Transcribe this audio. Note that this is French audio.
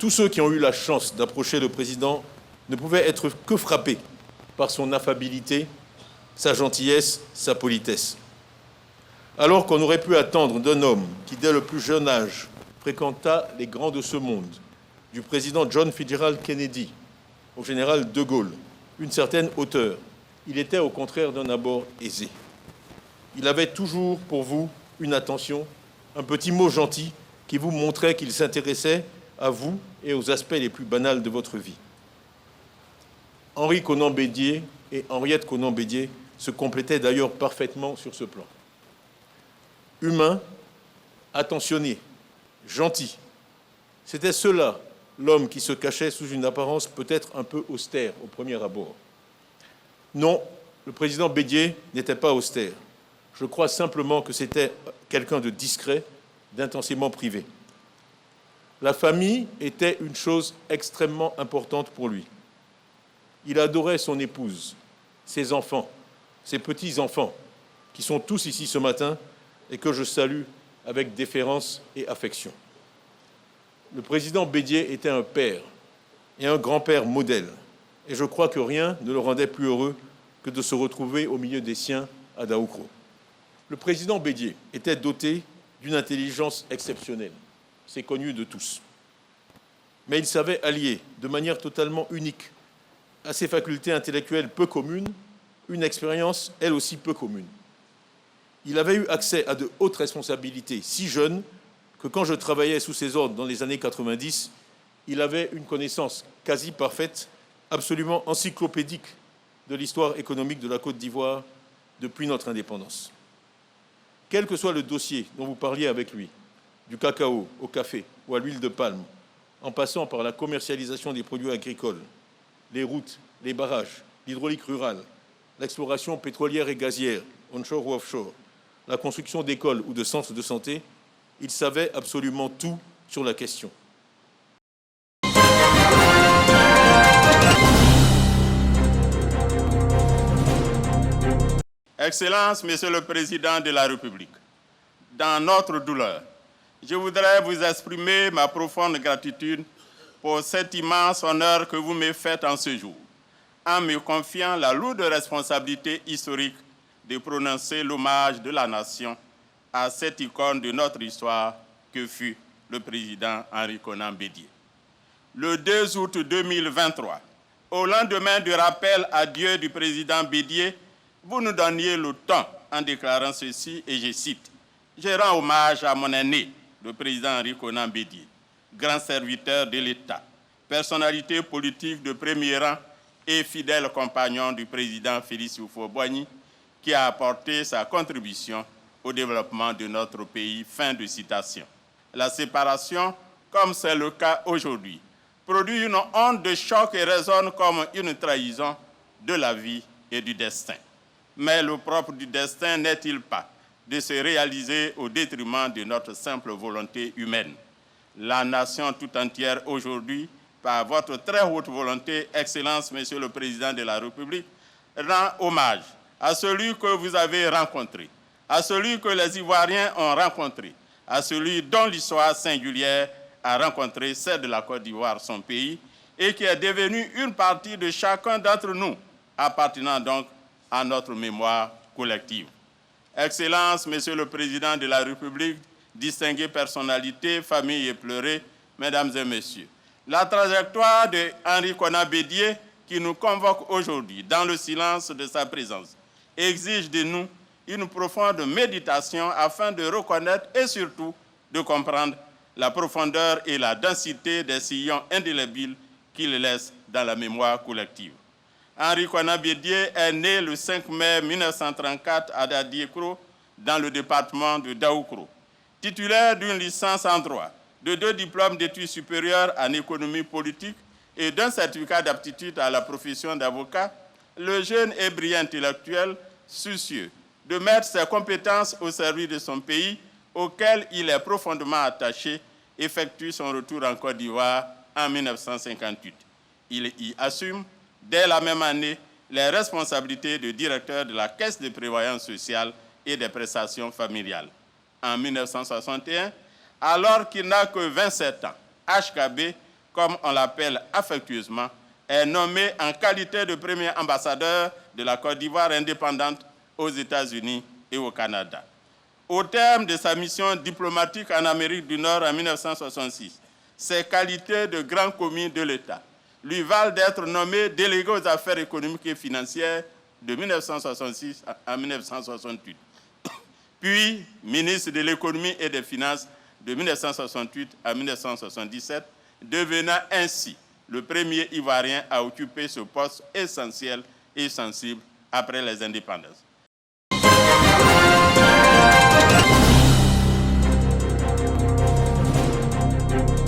Tous ceux qui ont eu la chance d'approcher le président ne pouvaient être que frappés par son affabilité, sa gentillesse, sa politesse. Alors qu'on aurait pu attendre d'un homme qui, dès le plus jeune âge, fréquenta les grands de ce monde, du président John Fitzgerald Kennedy au général de Gaulle, une certaine hauteur, il était au contraire d'un abord aisé. Il avait toujours pour vous une attention, un petit mot gentil qui vous montrait qu'il s'intéressait à vous et aux aspects les plus banals de votre vie. Henri Conan-Bédier et Henriette Conan-Bédier se complétaient d'ailleurs parfaitement sur ce plan. Humain, attentionné, gentil, c'était cela l'homme qui se cachait sous une apparence peut-être un peu austère au premier abord. Non, le président Bédier n'était pas austère. Je crois simplement que c'était quelqu'un de discret, d'intensément privé. La famille était une chose extrêmement importante pour lui. Il adorait son épouse, ses enfants, ses petits-enfants, qui sont tous ici ce matin et que je salue avec déférence et affection. Le président Bédier était un père et un grand-père modèle, et je crois que rien ne le rendait plus heureux que de se retrouver au milieu des siens à Daoukro. Le président Bédier était doté d'une intelligence exceptionnelle, c'est connu de tous. Mais il savait allier de manière totalement unique à ses facultés intellectuelles peu communes, une expérience elle aussi peu commune. Il avait eu accès à de hautes responsabilités si jeune que quand je travaillais sous ses ordres dans les années 90, il avait une connaissance quasi parfaite, absolument encyclopédique de l'histoire économique de la Côte d'Ivoire depuis notre indépendance. Quel que soit le dossier dont vous parliez avec lui, du cacao au café ou à l'huile de palme, en passant par la commercialisation des produits agricoles, les routes, les barrages, l'hydraulique rurale, l'exploration pétrolière et gazière, onshore ou offshore, la construction d'écoles ou de centres de santé, il savait absolument tout sur la question. Excellences, Monsieur le Président de la République, dans notre douleur, je voudrais vous exprimer ma profonde gratitude pour cet immense honneur que vous me faites en ce jour, en me confiant la lourde responsabilité historique de prononcer l'hommage de la nation à cette icône de notre histoire que fut le président Henri Konan-Bédier. Le 2 août 2023, au lendemain du rappel à Dieu du président Bédier, vous nous donniez le temps en déclarant ceci, et je cite, « Je rends hommage à mon aîné, le président Henri Konan-Bédier, grand serviteur de l'État, personnalité politique de premier rang et fidèle compagnon du président Félix Houphouët-Boigny, qui a apporté sa contribution au développement de notre pays. » Fin de citation. La séparation, comme c'est le cas aujourd'hui, produit une onde de choc et résonne comme une trahison de la vie et du destin. Mais le propre du destin n'est-il pas de se réaliser au détriment de notre simple volonté humaine? La nation tout entière aujourd'hui, par votre très haute volonté, Excellence, Monsieur le Président de la République, rend hommage à celui que vous avez rencontré, à celui que les Ivoiriens ont rencontré, à celui dont l'histoire singulière a rencontré celle de la Côte d'Ivoire, son pays, et qui est devenu une partie de chacun d'entre nous, appartenant donc à notre mémoire collective. Excellence, Monsieur le Président de la République, distinguées personnalités, familles éplorées, Mesdames et Messieurs, la trajectoire de Henri Konan-Bédier qui nous convoque aujourd'hui dans le silence de sa présence exige de nous une profonde méditation afin de reconnaître et surtout de comprendre la profondeur et la densité des sillons indélébiles qu'il laisse dans la mémoire collective. Henri Konan-Bédier est né le 5 mai 1934 à Dadiekro, dans le département de Daoukro. Titulaire d'une licence en droit, de 2 diplômes d'études supérieures en économie politique et d'un certificat d'aptitude à la profession d'avocat, le jeune et brillant intellectuel, soucieux de mettre ses compétences au service de son pays, auquel il est profondément attaché, effectue son retour en Côte d'Ivoire en 1958. Il y assume, dès la même année, les responsabilités de directeur de la Caisse de prévoyance sociale et des prestations familiales. En 1961, alors qu'il n'a que 27 ans, HKB comme on l'appelle affectueusement, est nommé en qualité de premier ambassadeur de la Côte d'Ivoire indépendante aux États-Unis et au Canada. Au terme de sa mission diplomatique en Amérique du Nord en 1966, ses qualités de grand commis de l'État lui valent d'être nommé délégué aux affaires économiques et financières de 1966 à 1968, puis ministre de l'économie et des finances de 1968 à 1977, devenant ainsi le premier Ivoirien à occuper ce poste essentiel et sensible après les indépendances.